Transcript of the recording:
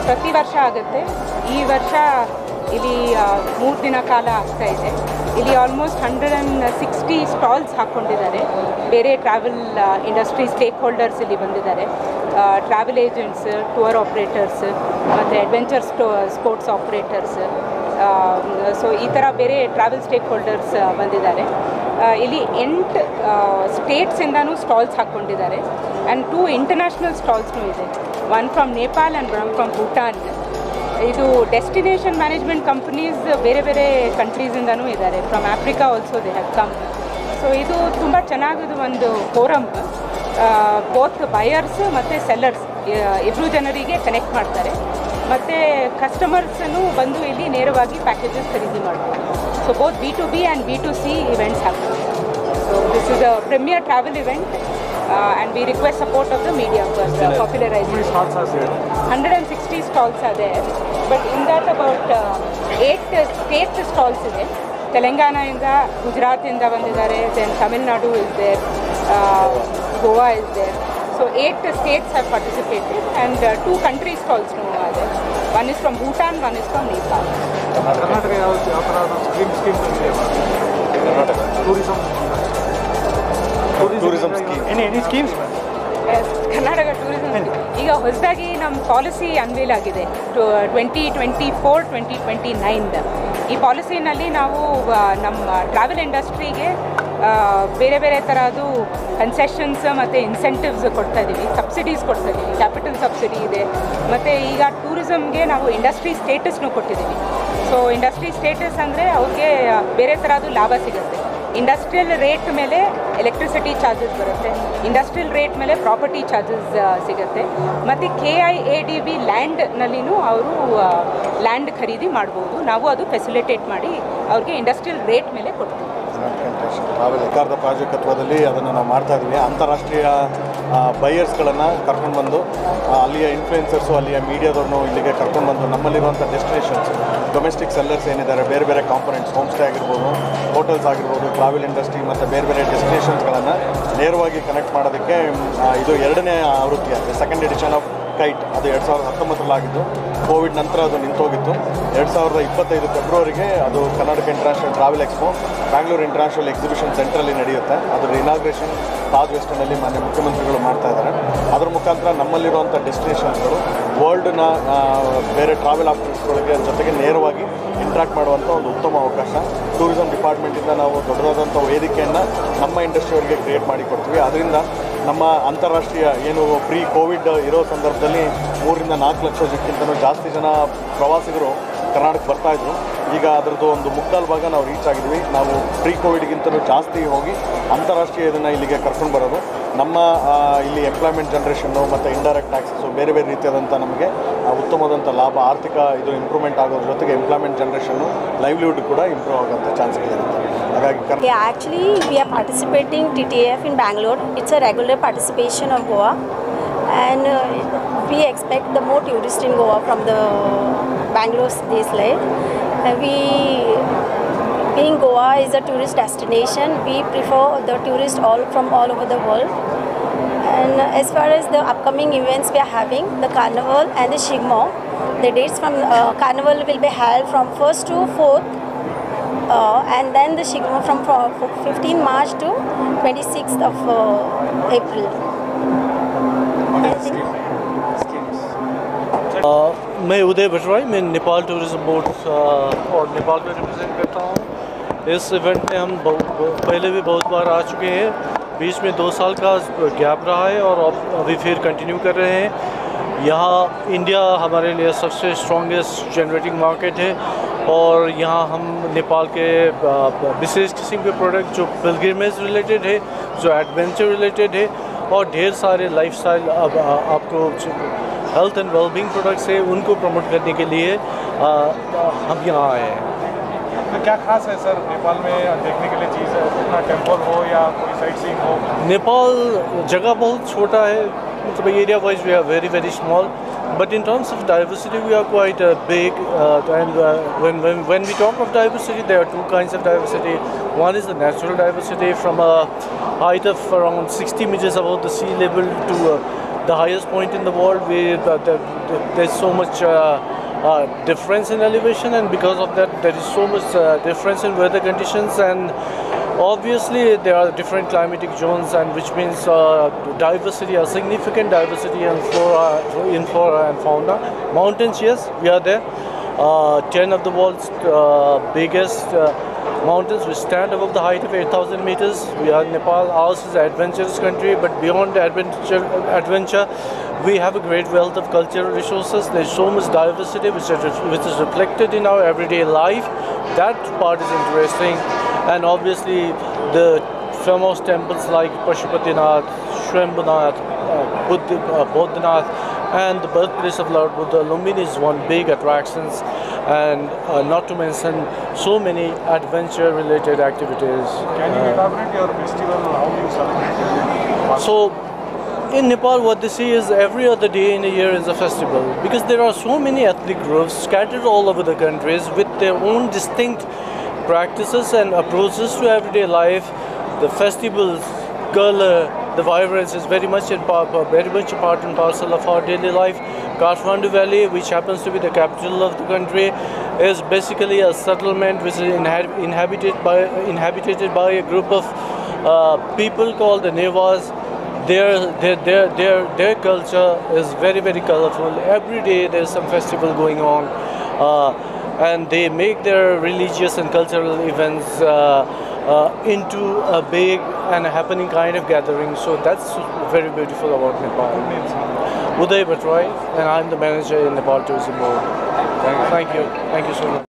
ಪ್ರತಿ ವರ್ಷ ಆಗುತ್ತೆ. ಈ ವರ್ಷ ಇಲ್ಲಿ 3 ದಿನ ಕಾಲ ಆಗ್ತಾ ಇದೆ. ಇಲ್ಲಿ ಆಲ್ಮೋಸ್ಟ್ 160 ಸ್ಟಾಲ್ಸ್ ಹಾಕ್ಕೊಂಡಿದ್ದಾರೆ. ಬೇರೆ ಟ್ರಾವೆಲ್ ಇಂಡಸ್ಟ್ರಿ ಸ್ಟೇಕ್ ಹೋಲ್ಡರ್ಸ್ ಇಲ್ಲಿ ಬಂದಿದ್ದಾರೆ. ಟ್ರಾವೆಲ್ ಏಜೆಂಟ್ಸ್, ಟೂರ್ ಆಪ್ರೇಟರ್ಸ್ ಮತ್ತು ಅಡ್ವೆಂಚರ್ ಸ್ಪೋರ್ಟ್ಸ್ ಆಪ್ರೇಟರ್ಸ್, ಸೊ ಈ ಥರ ಬೇರೆ ಟ್ರಾವೆಲ್ ಸ್ಟೇಕ್ ಹೋಲ್ಡರ್ಸ್ ಬಂದಿದ್ದಾರೆ. ಇಲ್ಲಿ 8 ಸ್ಟೇಟ್ಸಿಂದನೂ ಸ್ಟಾಲ್ಸ್ ಹಾಕ್ಕೊಂಡಿದ್ದಾರೆ. ಆ್ಯಂಡ್ 2 ಇಂಟರ್ನ್ಯಾಷನಲ್ ಸ್ಟಾಲ್ಸ್ನೂ ಇದೆ. One from Nepal and one from Bhutan. ಇದು ಡೆಸ್ಟಿನೇಷನ್ ಮ್ಯಾನೇಜ್ಮೆಂಟ್ ಕಂಪ್ನೀಸ್ ಬೇರೆ ಬೇರೆ ಕಂಟ್ರೀಸಿಂದನೂ ಇದ್ದಾರೆ. From Africa also they have come. So ಇದು ತುಂಬ ಚೆನ್ನಾಗಿದು ಒಂದು ಫೋರಮ್. ಬೋತ್ ಬಯರ್ಸ್ ಮತ್ತು ಸೆಲ್ಲರ್ಸ್ ಇಬ್ಬರು ಜನರಿಗೆ ಕನೆಕ್ಟ್ ಮಾಡ್ತಾರೆ. ಮತ್ತು ಕಸ್ಟಮರ್ಸನ್ನು ಬಂದು ಇಲ್ಲಿ ನೇರವಾಗಿ ಪ್ಯಾಕೇಜಸ್ ಖರೀದಿ ಮಾಡ್ತಾರೆ. So both B2B and B2C events ಆಗ್ತದೆ. So this is a premier travel event and we request support of the media for popularizing. 160 stalls are there, but in that about 8 state stalls ಇದೆ. ತೆಲಂಗಾಣ ಇಂದ, ಗುಜರಾತ್ ಇಂದ ಬಂದಿದ್ದಾರೆ. then Tamil Nadu is there, Goa is there. So 8 states have participated and 2 country stalls are there. One is from Bhutan, one is from Nepal. Karnataka ಯಾವ ಥರ schemes ಇದೆ? Karnataka tourism scheme any schemes? Karnataka tourism ಈಗ ಹೊಸದಾಗಿ ನಮ್ಮ policy ಅನ್ವೇಲ್ ಆಗಿದೆ 2024-2029. ಈ ಪಾಲಿಸಿನಲ್ಲಿ ನಾವು ನಮ್ಮ ಟ್ರಾವೆಲ್ ಇಂಡಸ್ಟ್ರಿಗೆ ಬೇರೆ ಬೇರೆ ಥರದ್ದು ಕನ್ಸೆಷನ್ಸ್ ಮತ್ತು ಇನ್ಸೆಂಟಿವ್ಸ್ ಕೊಡ್ತಾ ಇದ್ದೀವಿ, ಸಬ್ಸಿಡೀಸ್ ಕೊಡ್ತಾ ಇದ್ದೀವಿ. ಕ್ಯಾಪಿಟಲ್ ಸಬ್ಸಿಡಿ ಇದೆ. ಮತ್ತು ಈಗ ಟೂರಿಸಮ್ಗೆ ನಾವು ಇಂಡಸ್ಟ್ರಿ ಸ್ಟೇಟಸ್ನೂ ಕೊಟ್ಟಿದ್ದೀವಿ. ಸೊ ಇಂಡಸ್ಟ್ರಿ ಸ್ಟೇಟಸ್ ಅಂದರೆ ಅವ್ರಿಗೆ ಬೇರೆ ಥರದ್ದು ಲಾಭ ಸಿಗುತ್ತೆ. ಇಂಡಸ್ಟ್ರಿಯಲ್ ರೇಟ್ ಮೇಲೆ ಎಲೆಕ್ಟ್ರಿಸಿಟಿ ಚಾರ್ಜಸ್ ಬರುತ್ತೆ, ಇಂಡಸ್ಟ್ರಿಯಲ್ ರೇಟ್ ಮೇಲೆ ಪ್ರಾಪರ್ಟಿ ಚಾರ್ಜಸ್ ಸಿಗುತ್ತೆ. ಮತ್ತು KIADB ಲ್ಯಾಂಡ್ನಲ್ಲಿನೂ ಅವರು ಲ್ಯಾಂಡ್ ಖರೀದಿ ಮಾಡ್ಬೋದು. ನಾವು ಅದು ಫೆಸಿಲಿಟೇಟ್ ಮಾಡಿ ಅವ್ರಿಗೆ ಇಂಡಸ್ಟ್ರಿಯಲ್ ರೇಟ್ ಮೇಲೆ ಕೊಡ್ತೀವಿ. ಸರ್ಕಾರದ ಪ್ರಾಯೋಜಕತ್ವದಲ್ಲಿ ಅದನ್ನು ನಾವು ಮಾಡ್ತಾ ಇದ್ದೀವಿ. ಅಂತಾರಾಷ್ಟ್ರೀಯ ಬೈಯರ್ಸ್ಗಳನ್ನು ಕರ್ಕೊಂಡು ಬಂದು ಅಲ್ಲಿಯ ಇನ್ಫ್ಲುಯೆನ್ಸರ್ಸು, ಅಲ್ಲಿಯ ಮೀಡಿಯಾದವ್ರನ್ನು ಇಲ್ಲಿಗೆ ಕರ್ಕೊಂಡು ಬಂದು ನಮ್ಮಲ್ಲಿರುವಂಥ ಡೆಸ್ಟಿನೇಷನ್ಸ್, ಡೊಮೆಸ್ಟಿಕ್ ಸೆಲ್ಲರ್ಸ್ ಏನಿದ್ದಾರೆ, ಬೇರೆ ಬೇರೆ ಕಾಂಪೊನೆಂಟ್ಸ್, ಹೋಮ್ ಸ್ಟೇ ಆಗಿರ್ಬೋದು, ಹೋಟೆಲ್ಸ್ ಆಗಿರ್ಬೋದು, ಟ್ರಾವೆಲ್ ಇಂಡಸ್ಟ್ರಿ ಮತ್ತು ಬೇರೆ ಬೇರೆ ಡೆಸ್ಟಿನೇಷನ್ಸ್ಗಳನ್ನು ನೇರವಾಗಿ ಕನೆಕ್ಟ್ ಮಾಡೋದಕ್ಕೆ ಇದು 2ನೇ ಆವೃತ್ತಿ ಆಗಿದೆ. ಸೆಕೆಂಡ್ ಎಡಿಷನ್ ಆಫ್ ಕೈಟ್ ಅದು 2019 ಕೋವಿಡ್ ನಂತರ ಅದು ನಿಂತೋಗಿತ್ತು. 2025 ಫೆಬ್ರವರಿಗೆ ಅದು Karnataka international travel expo Bangalore international exhibition ಸೆಂಟ್ರಲ್ಲಿ ನಡೆಯುತ್ತೆ. ಅದರ ಇನಾಗ್ರೇಷನ್ ತಾಜ್ ವೆಸ್ಟರ್ನಲ್ಲಿ ಮಾನ್ಯ ಮುಖ್ಯಮಂತ್ರಿಗಳು ಮಾಡ್ತಾ ಇದ್ದಾರೆ. ಅದರ ಮುಖಾಂತರ ನಮ್ಮಲ್ಲಿರುವಂಥ ಡೆಸ್ಟಿನೇಷನ್ಸ್ಗಳು ವರ್ಲ್ಡ್ನ ಬೇರೆ ಟ್ರಾವೆಲ್ ಆಫೀಸರ್ಸ್ಗಳಿಗೆ ಜೊತೆಗೆ ನೇರವಾಗಿ ಇಂಟ್ರಾಕ್ಟ್ ಮಾಡುವಂಥ ಒಂದು ಉತ್ತಮ ಅವಕಾಶ. ಟೂರಿಸಂ ಡಿಪಾರ್ಟ್ಮೆಂಟಿಂದ ನಾವು ದೊಡ್ಡದಾದಂಥ ವೇದಿಕೆಯನ್ನು ನಮ್ಮ ಇಂಡಸ್ಟ್ರಿಯವರಿಗೆ ಕ್ರಿಯೇಟ್ ಮಾಡಿ ಕೊಡ್ತೀವಿ. ಅದರಿಂದ ನಮ್ಮ ಅಂತಾರಾಷ್ಟ್ರೀಯ ಏನು ಪ್ರೀ ಕೋವಿಡ್ ಇರೋ ಸಂದರ್ಭದಲ್ಲಿ 3-4 ಲಕ್ಷಕ್ಕಿಂತಲೂ ಜಾಸ್ತಿ ಜನ ಪ್ರವಾಸಿಗರು ಕರ್ನಾಟಕಕ್ಕೆ ಬರ್ತಾಯಿದ್ರು. ಈಗ ಅದರದ್ದು ಒಂದು ಮುಕ್ಕಾಲು ಭಾಗ ನಾವು ರೀಚ್ ಆಗಿದ್ವಿ. ನಾವು ಪ್ರೀ ಕೋವಿಡ್ಗಿಂತಲೂ ಜಾಸ್ತಿ ಹೋಗಿ ಅಂತಾರಾಷ್ಟ್ರೀಯ ಇದನ್ನು ಇಲ್ಲಿಗೆ ಕರ್ಕೊಂಡು ಬರೋದು. ನಮ್ಮ ಇಲ್ಲಿ ಎಂಪ್ಲಾಯ್ಮೆಂಟ್ ಜನ್ರೇಷನ್ನು ಮತ್ತು ಇಂಡೈರೆಕ್ಟ್ ಟ್ಯಾಕ್ಸಸ್ಸು ಬೇರೆ ಬೇರೆ ರೀತಿಯಾದಂಥ ನಮಗೆ ಉತ್ತಮವಾದಂಥ ಲಾಭ, ಆರ್ಥಿಕ ಇದು ಇಂಪ್ರೂವ್ಮೆಂಟ್ ಆಗೋದ್ರ ಜೊತೆಗೆ ಎಂಪ್ಲಾಯ್ಮೆಂಟ್ ಜನ್ರೇಷನ್ನು, ಲೈವ್ಲಿಹುಡ್ ಕೂಡ ಇಂಪ್ರೂವ್ ಆಗೋಂಥ ಚಾನ್ಸ್ಗಳಿರುತ್ತೆ. ಹಾಗಾಗಿ actually we are participating TTF in Bangalore. It's a regular participation of Goa, and we expect the more tourists in Goa from the Bangalore days like. Being Goa is a tourist destination, we prefer the tourists from all over the world. And as far as the upcoming events we are having, the Carnival and the Shigmo, the dates from Carnival will be held from 1st to 4th, and then the Shigmo from 15 March to 26th of April. मैं उदय भटवाई, मैं Nepal tourism board और नेपाल को represent करता हूँ। इस event में हम पहले भी बहुत बार आ चुके हैं। बीच में 2 साल का गैप रहा है और अभी फिर कंटिन्यू कर रहे हैं। यहाँ इंडिया हमारे लिए सबसे स्ट्रॉन्गेस्ट जनरेटिंग मार्केट है और यहाँ हम नेपाल के विशेष किस्म के प्रोडक्ट जो पिलग्रिमेज रिलेटेड है, जो एडवेंचर रिलेटेड है और ढेर सारे लाइफस्टाइल आपको हेल्थ एंड वेलबींग प्रोडक्ट्स है, उनको प्रमोट करने के लिए हम यहाँ आए हैं। तो क्या खास है सर नेपाल में देखने के लिए चीज़ है? अपना टेम्पल हो या कोई साइट सीइंग हो? नेपाल जगह बहुत छोटा है, मतलब area wise we are very very small, but in terms of diversity we are quite big, and when we talk of diversity, there are 2 kinds of diversity. One is the natural diversity from a height of around 60 meters above the sea level to the highest point in the world. There's so much difference in elevation, and because of that there is so much difference in weather conditions, and obviously there are different climatic zones, and which means diversity, a significant diversity in flora and fauna. Mountains, yes, we are there. 10 of the world's biggest mountains, we stand above the height of 8,000 meters. We are in Nepal. Ours is an adventurous country, but beyond adventure, we have a great wealth of cultural resources. There's so much diversity which is reflected in our everyday life. That part is interesting, and obviously the famous temples like Pashupatinath, Shambhunath, Bodhanath, and the birthplace of Lord Buddha, Lumbini is one big attractions, and not to mention so many adventure-related activities. Can you elaborate your festival? How do you celebrate? So, in Nepal, what they see is every other day in a year is a festival, because there are so many ethnic groups scattered all over the countries with their own distinct practices and approaches to everyday life. The festivals, color, the vibrance is very much a part and parcel of our daily life. Kathmandu Valley, which happens to be the capital of the country, is basically a settlement which is inhabited by a group of people called the Nevas. Their culture is very, very colorful. Every day there's some festival going on, and they make their religious and cultural events into a big and a happening kind of gathering. So that's very beautiful about Nepal. Uday Bhatroy, and I'm the manager in Nepal Tourism Board. Thank you so much.